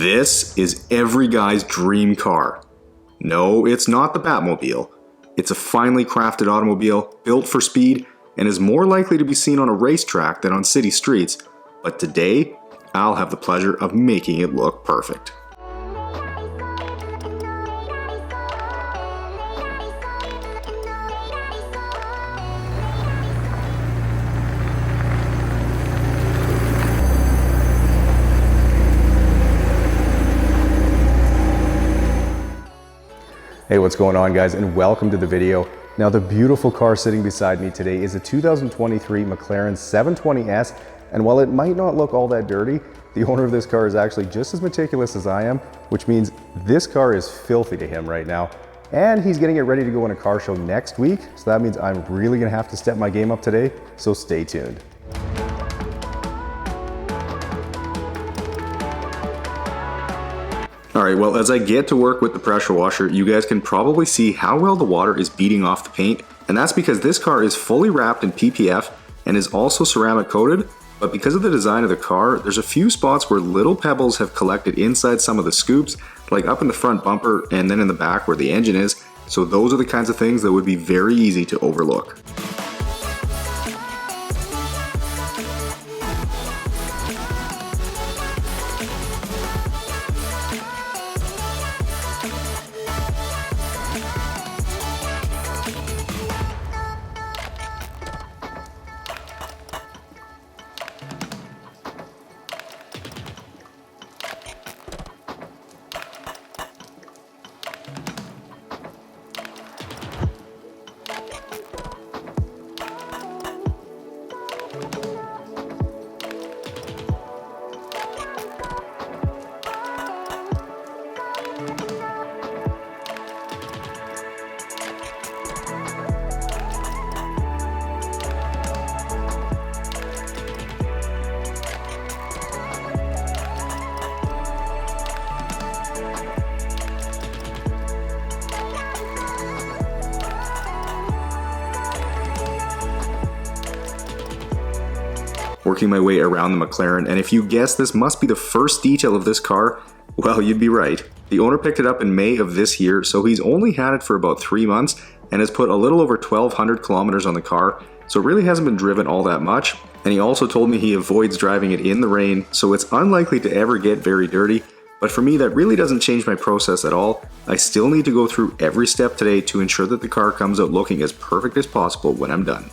This is every guy's dream car. No, it's not the Batmobile. It's a finely crafted automobile, built for speed, and is more likely to be seen on a racetrack than on city streets. But today, I'll have the pleasure of making it look perfect. Hey, what's going on, guys, and welcome to the video. Now, the beautiful car sitting beside me today is a 2023 McLaren 720S, and while it might not look all that dirty, the owner of this car is actually just as meticulous as I am, which means this car is filthy to him right now. And he's getting it ready to go in a car show next week, so that means I'm really gonna have to step my game up today, so stay tuned. Alright, well, as I get to work with the pressure washer, you guys can probably see how well the water is beating off the paint, and that's because this car is fully wrapped in PPF and is also ceramic coated, but because of the design of the car, there's a few spots where little pebbles have collected inside some of the scoops, like up in the front bumper and then in the back where the engine is, so those are the kinds of things that would be very easy to overlook. Working my way around the McLaren, and if you guessed this must be the first detail of this car, well, you'd be right. The owner picked it up in May of this year, so he's only had it for about 3 months and has put a little over 1,200 kilometers on the car, so it really hasn't been driven all that much. And he also told me he avoids driving it in the rain, so it's unlikely to ever get very dirty. But for me, that really doesn't change my process at all. I still need to go through every step today to ensure that the car comes out looking as perfect as possible when I'm done.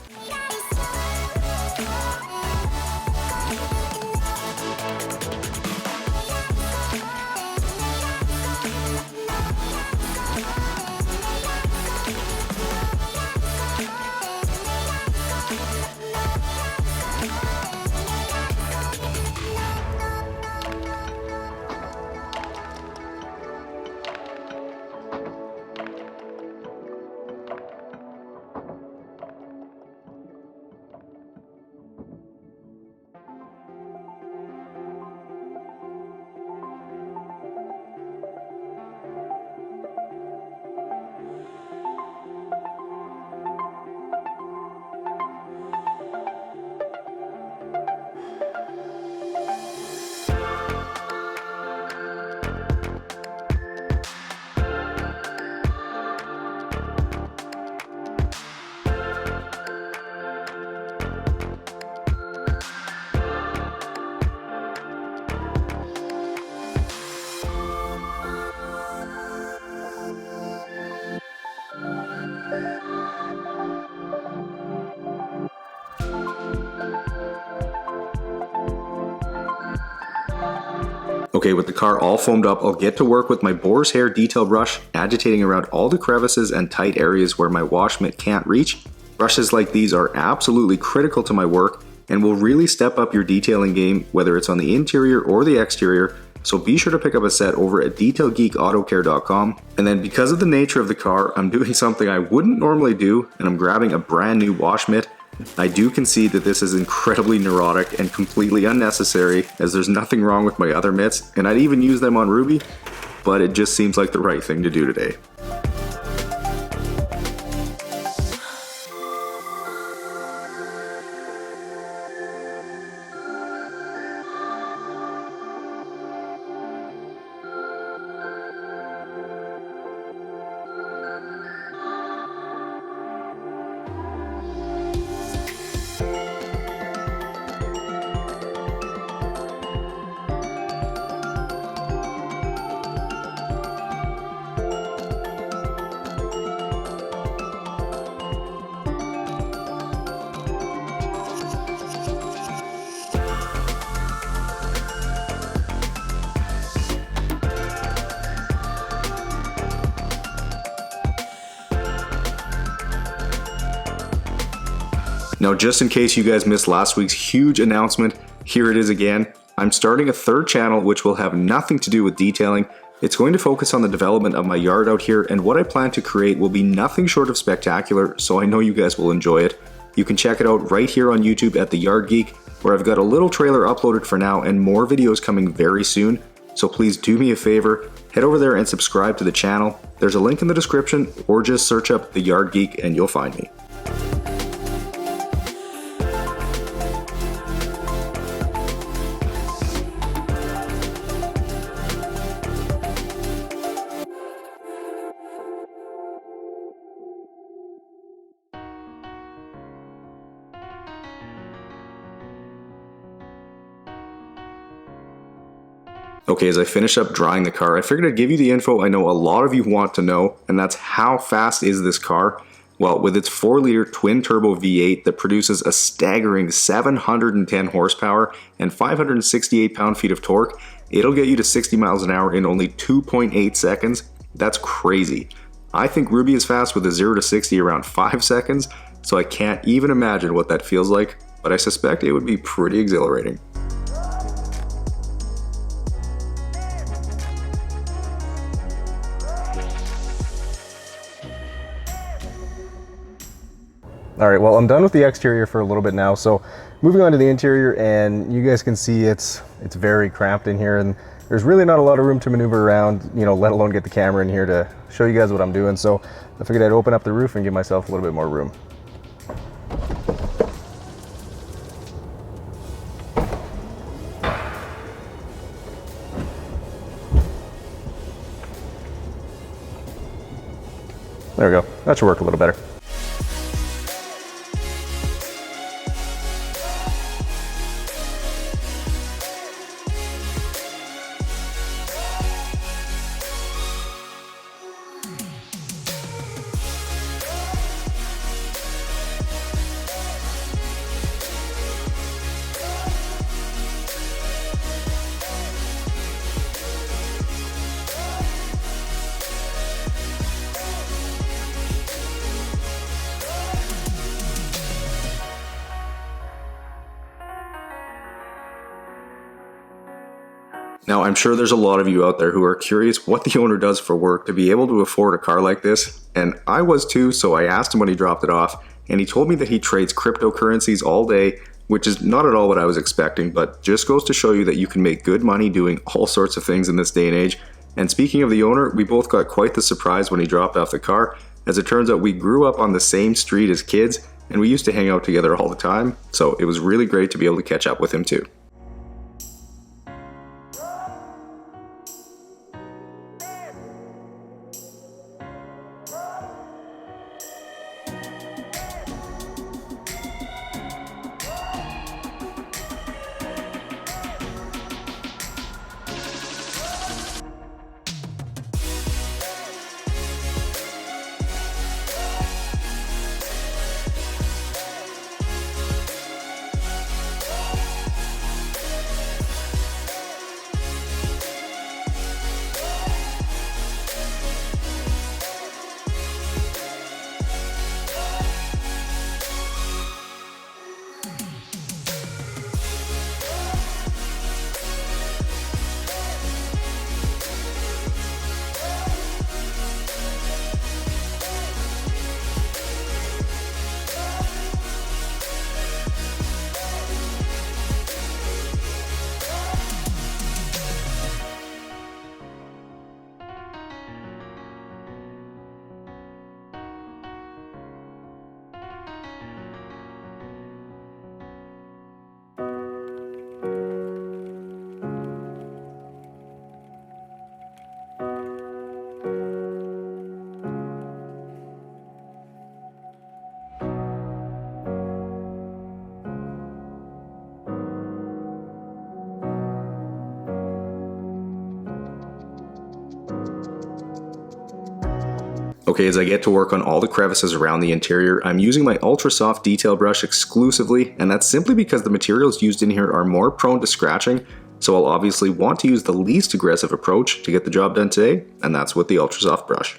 Okay, with the car all foamed up, I'll get to work with my boar's hair detail brush, agitating around all the crevices and tight areas where my wash mitt can't reach. Brushes like these are absolutely critical to my work and will really step up your detailing game, whether it's on the interior or the exterior, so be sure to pick up a set over at detailgeekautocare.com. And then because of the nature of the car, I'm doing something I wouldn't normally do, and I'm grabbing a brand new wash mitt. I do concede that this is incredibly neurotic and completely unnecessary, as there's nothing wrong with my other mitts, and I'd even use them on Ruby, but it just seems like the right thing to do today. Now, just in case you guys missed last week's huge announcement, here it is again. I'm starting a third channel which will have nothing to do with detailing. It's going to focus on the development of my yard out here, and what I plan to create will be nothing short of spectacular, so I know you guys will enjoy it. You can check it out right here on YouTube at the Yard Geek, where I've got a little trailer uploaded for now and more videos coming very soon. So please do me a favor, head over there and subscribe to the channel. There's a link in the description, or just search up the Yard Geek and you'll find me. Okay, as I finish up drying the car, I figured I'd give you the info I know a lot of you want to know, and that's how fast is this car? Well, with its 4-liter twin-turbo V8 that produces a staggering 710 horsepower and 568 pound-feet of torque, it'll get you to 60 miles an hour in only 2.8 seconds. That's crazy. I think Ruby is fast with a 0 to 60 around 5 seconds, so I can't even imagine what that feels like, but I suspect it would be pretty exhilarating. All right, well, I'm done with the exterior for a little bit now, so moving on to the interior, and you guys can see it's very cramped in here, and there's really not a lot of room to maneuver around, you know, let alone get the camera in here to show you guys what I'm doing. So I figured I'd open up the roof and give myself a little bit more room. There we go, that should work a little better. Now, I'm sure there's a lot of you out there who are curious what the owner does for work to be able to afford a car like this, and I was too, so I asked him when he dropped it off, and he told me that he trades cryptocurrencies all day, which is not at all what I was expecting, but just goes to show you that you can make good money doing all sorts of things in this day and age. And speaking of the owner, we both got quite the surprise when he dropped off the car. As it turns out, we grew up on the same street as kids, and we used to hang out together all the time, so it was really great to be able to catch up with him too. Okay, as I get to work on all the crevices around the interior, I'm using my ultra soft detail brush exclusively, and that's simply because the materials used in here are more prone to scratching, so I'll obviously want to use the least aggressive approach to get the job done today, and that's with the ultra soft brush.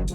With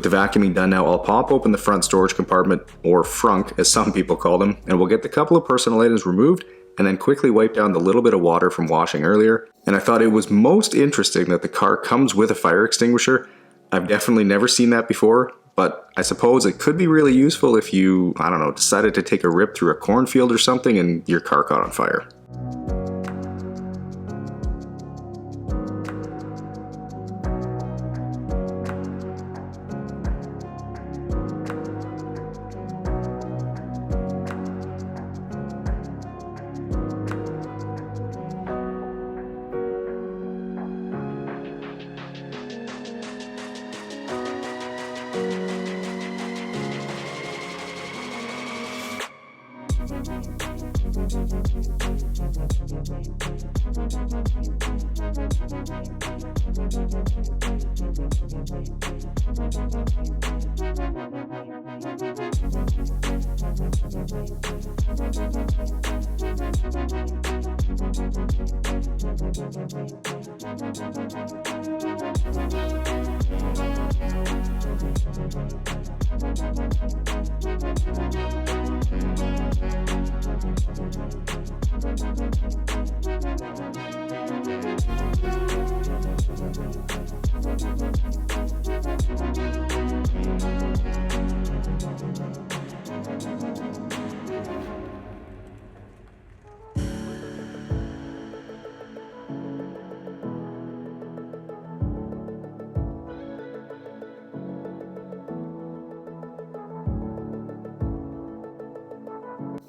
the vacuuming done now, I'll pop open the front storage compartment, or frunk as some people call them, and we'll get the couple of personal items removed and then quickly wipe down the little bit of water from washing earlier. And I thought it was most interesting that the car comes with a fire extinguisher. I've definitely never seen that before, but I suppose it could be really useful if you, I don't know, decided to take a rip through a cornfield or something and your car caught on fire.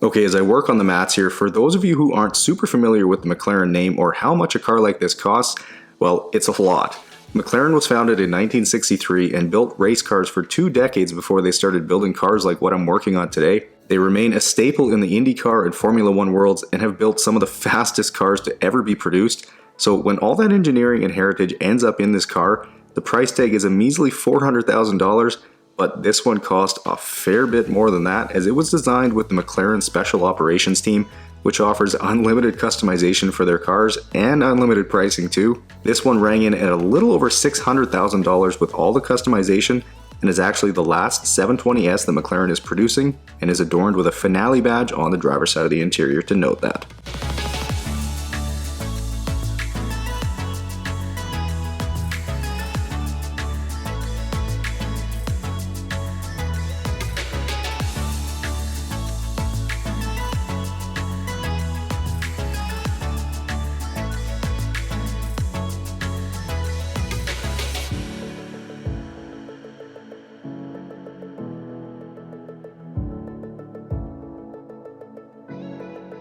Okay, as I work on the mats here, for those of you who aren't super familiar with the McLaren name or how much a car like this costs, well, it's a lot. McLaren was founded in 1963 and built race cars for 2 decades before they started building cars like what I'm working on today. They remain a staple in the IndyCar and Formula One worlds and have built some of the fastest cars to ever be produced. So when all that engineering and heritage ends up in this car, the price tag is a measly $400,000, but this one cost a fair bit more than that, as it was designed with the McLaren Special Operations Team, which offers unlimited customization for their cars and unlimited pricing too. This one rang in at a little over $600,000 with all the customization, and is actually the last 720S that McLaren is producing, and is adorned with a finale badge on the driver's side of the interior to note that.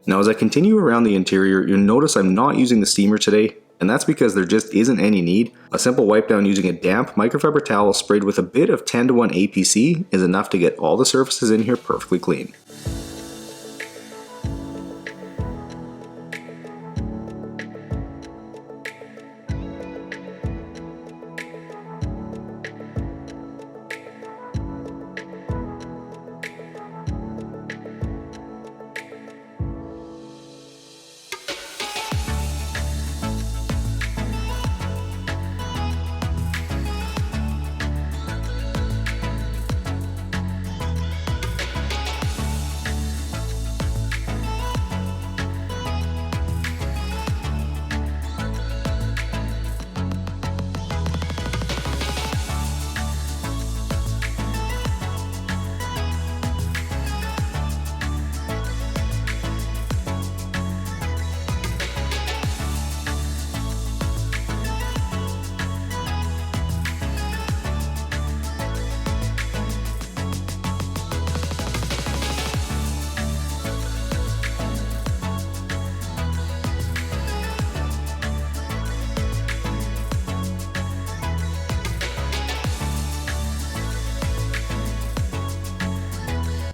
Now as I continue around the interior, you'll notice I'm not using the steamer today, and that's because there just isn't any need. A simple wipe down using a damp microfiber towel sprayed with a bit of 10:1 APC is enough to get all the surfaces in here perfectly clean.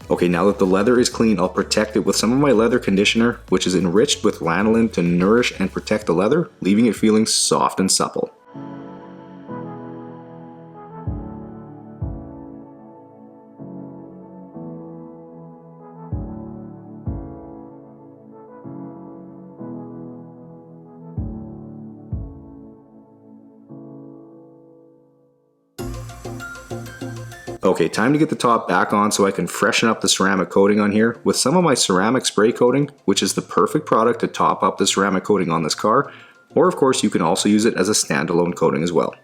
Okay, now that the leather is clean, I'll protect it with some of my leather conditioner, which is enriched with lanolin to nourish and protect the leather, leaving it feeling soft and supple. Okay, time to get the top back on so I can freshen up the ceramic coating on here with some of my ceramic spray coating, which is the perfect product to top up the ceramic coating on this car, or of course you can also use it as a standalone coating as well.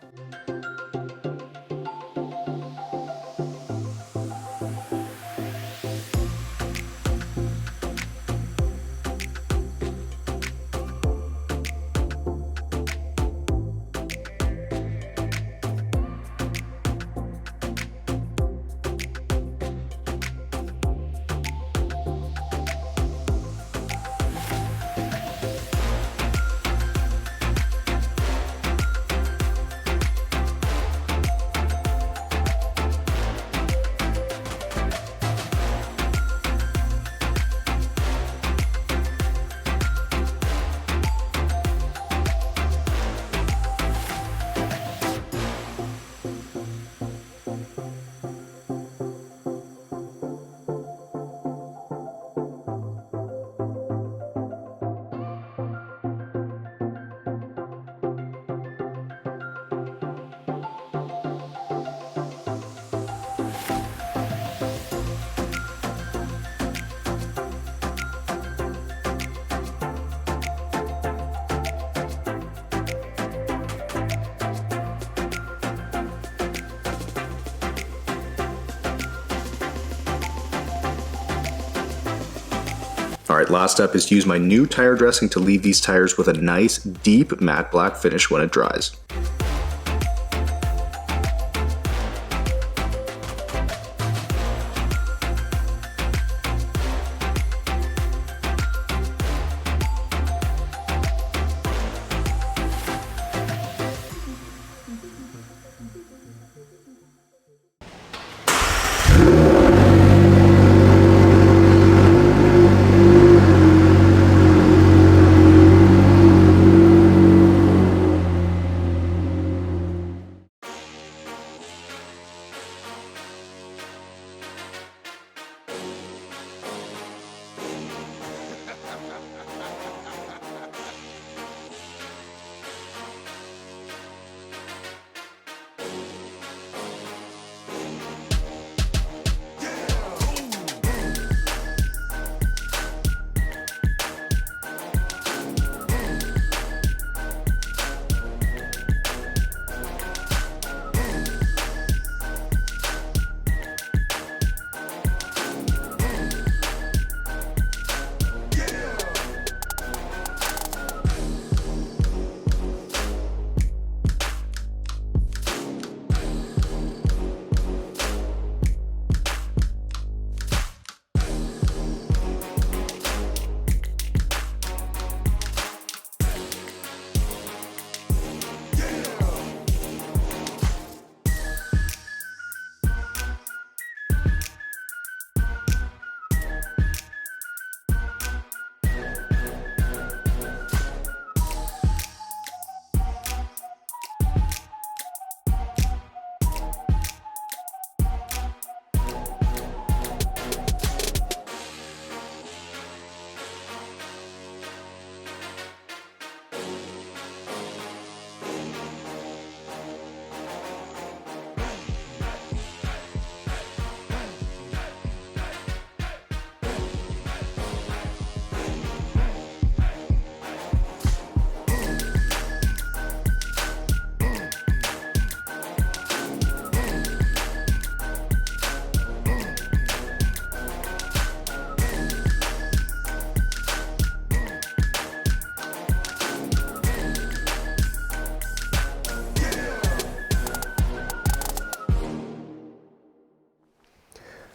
Alright, last step is to use my new tire dressing to leave these tires with a nice, deep matte black finish when it dries.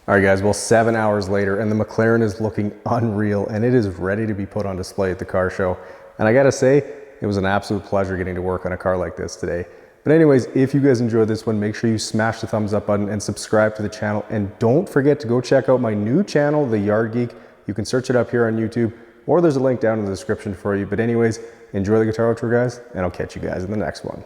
All right guys, well 7 hours later and the McLaren is looking unreal and it is ready to be put on display at the car show. And I gotta say, it was an absolute pleasure getting to work on a car like this today. But anyways, if you guys enjoyed this one, make sure you smash the thumbs up button and subscribe to the channel. And don't forget to go check out my new channel, the Yard Geek. You can search it up here on YouTube, or there's a link down in the description for you. But anyways, enjoy the guitar tour, guys, and I'll catch you guys in the next one.